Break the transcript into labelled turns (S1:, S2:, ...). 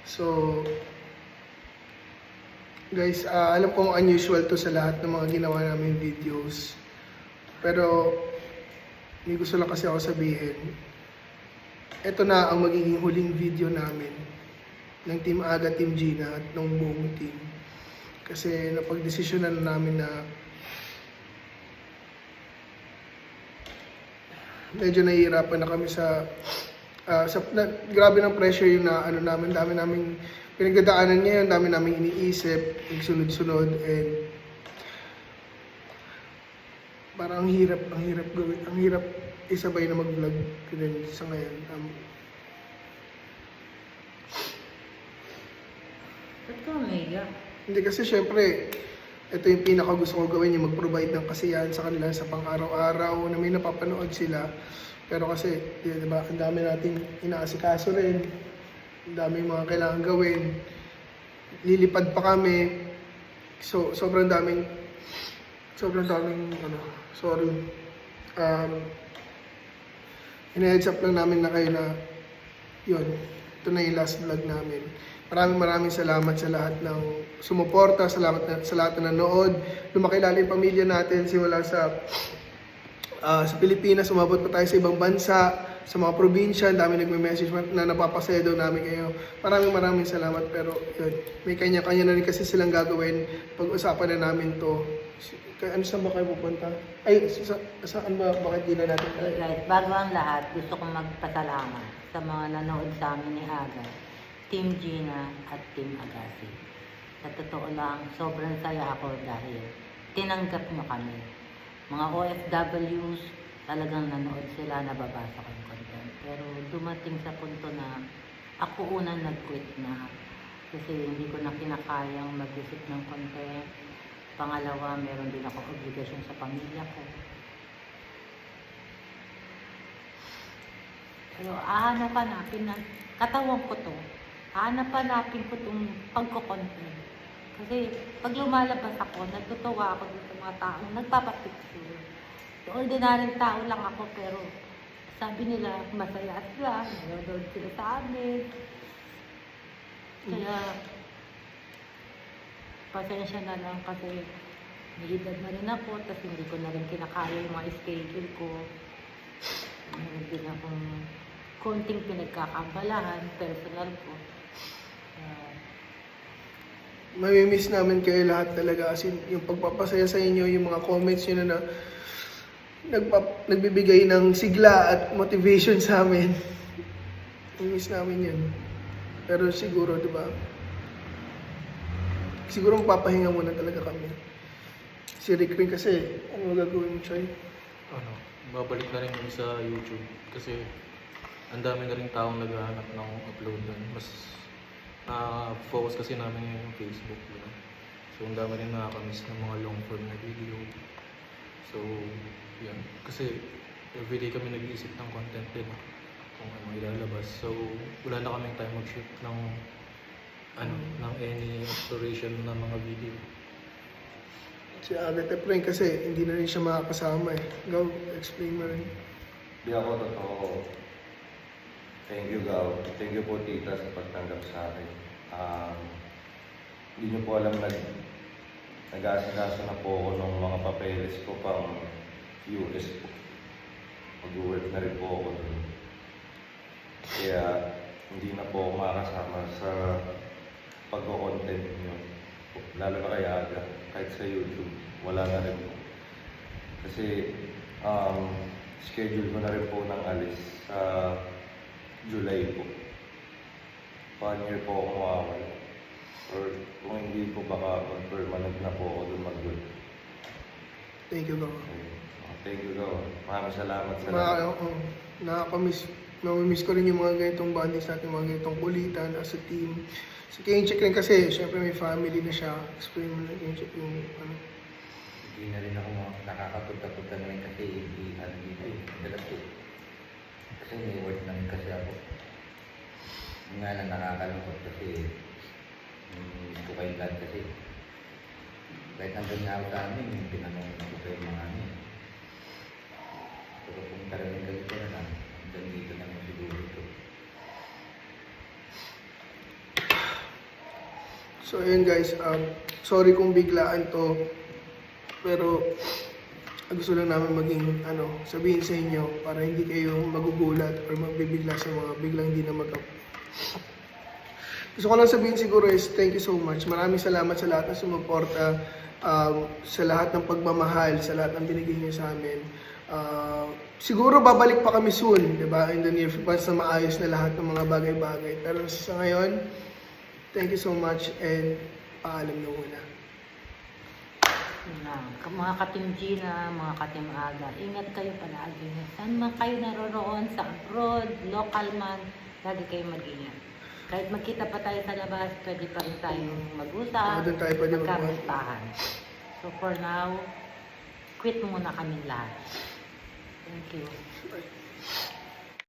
S1: So, guys, alam kong unusual to sa lahat ng mga ginawa namin videos. Pero, may gusto lang kasi ako sabihin. Ito na ang magiging huling video namin ng Team Aga, Team Gina at ng buong team. Kasi napagdesisyonan namin na medyo nahihirapan na kami grabe ng pressure yung na ano namin, dami naming pinagdadaanan ngayon, dami naming iniisip, sunod-sunod, and parang ang hirap gawin, ang hirap isabay na mag-vlog din sa ngayon.
S2: Ba't ka umiiyak?
S1: Hindi kasi syempre, ito yung pinaka gusto ko gawin, yung mag-provide ng kasiyahan sa kanila sa pang-araw-araw na may napapanood sila. Pero kasi, yun, diba, ang dami nating inaasikaso rin, ang dami mga kailangan gawin, lilipad pa kami. So, sobrang daming, sorry. Ina-heads up lang namin na kayo na, yun, ito na yung last vlog namin. Maraming salamat sa lahat ng sumuporta, sa lahat na nanood. Lumakilala yung pamilya natin simula sa Pilipinas, umabot pa tayo sa ibang bansa, sa mga probinsya, ang dami nagme-message na napapasaya daw namin kayo. Maraming salamat, pero yun, may kanya-kanya na rin kasi silang gagawin. Pag-usapan na namin to. Ano saan ba kayo pupunta? Ay, saan ba? Bakit di na natin?
S2: Okay guys, bago ang lahat, gusto kong magpasalamat sa mga nanood sa amin ni Aga, Team Gina at Team Agassi. Sa totoo lang, sobrang saya ako dahil tinanggap nyo kami. Mga OFWs, talagang nanood sila, nababasa ko yung content. Pero dumating sa punto na ako unang nag-quit na kasi hindi ko na kinakayang mag-isip ng content. Pangalawa, meron din ako obligasyon sa pamilya ko. Pero hanapin na, katawan ko to. Hanapin ko itong pagko-content. Kasi pag lumalabas ako, natutuwa ako sa mga taong nagpapapicture. Ordinaryong tao lang ako, pero sabi nila, masaya sila, nanonood sila sa amin. Kaya, pasensya na lang kasi may edad na rin ako, tapos hindi ko na rin kinakaya yung mga schedule ko. Meron din akong konting pinagkakabalahan, personal ko.
S1: Mamimiss namin kayo lahat talaga, as in, yung pagpapasaya sa inyo, yung mga comments nyo na nagbibigay ng sigla at motivation sa amin. Mamimiss namin yun. Pero siguro, di ba? Siguro mapapahinga muna talaga kami. Si Rick rin kasi, ano gagawin mo, Choy?
S3: Babalik na rin kami sa YouTube kasi ang dami na rin taong naghahanap ng upload doon. Mas focus kasi namin yung Facebook. Diba? So ang dami rin nakakamiss ng mga long form na video. So yan. Kasi everyday kami nag-iisip ng content din kung ano ilalabas. So wala na kaming time mag-shoot ng ng any exploration ng mga video.
S1: Si Agatha Frank kasi hindi na rin siya makakasama eh. Go, explain mo rin.
S4: Di ako totoo. Thank you, Gaw. Thank you po, tita, sa pagtanggap sa akin. Hindi niyo po alam, nag-aasikaso na po ako ng mga papeles ko pang US po. Mag-work na rin po ako doon. Kaya hindi na po ako makakasama sa pag-content niyo. Lalo na kay Aga, kahit sa YouTube, wala na rin po. Kasi schedule ko na rin po ng alis sa July po. 1 year po ako mawawala. Or kung hindi po baka permanent na po ako doon mag-work.
S1: Thank you, Gaw.
S4: Thank you, Gaw. Maraming salamat sa
S1: Nakakamiss. Namimiss ko rin yung mga ganitong bondings natin, mga ganitong kulitan as a team. Si Kenchik rin kasi, syempre may family na siya. Explain mo na Kenchik yung ano.
S5: Hindi na rin ako nakakapunta-punta na rin kasi hindi dito eh. Dalas eh. Kasi may work na rin kasi ako. Yung nga lang nakakalungkot kasi gusto kayong lahat kasi. Kahit nandun nga ako sa amin, pinanunod ko yung mga amin. Pero kung talagang ganito na lang, dito na lang siguro ito.
S1: So ayun guys, sorry kung biglaan to, pero gusto lang namin maging sabihin sa inyo para hindi kayo magugulat or magbibigla sa mga biglang di na Gusto ko lang sabihin siguro is thank you so much. Maraming salamat sa lahat ng sumuporta, sa lahat ng pagmamahal, sa lahat ng binigay niyo sa amin. Siguro babalik pa kami soon, di ba? In the near future, once na maayos na lahat ng mga bagay-bagay. Pero sa ngayon, thank you so much and paalam na muna.
S2: Yun lang. Mga ka-Team Gina, mga ka-Team Aga, ingat kayo palagi. Saan man kayo naroroon, sa abroad, local man, lagi kayo mag-ingat. Kahit magkita pa tayo sa labas, pwede pa rin tayong mag-usap,
S1: Doon tayo pwede
S2: magkamustahan. So for now, quit muna kami lahat. Thank you.
S1: Bye.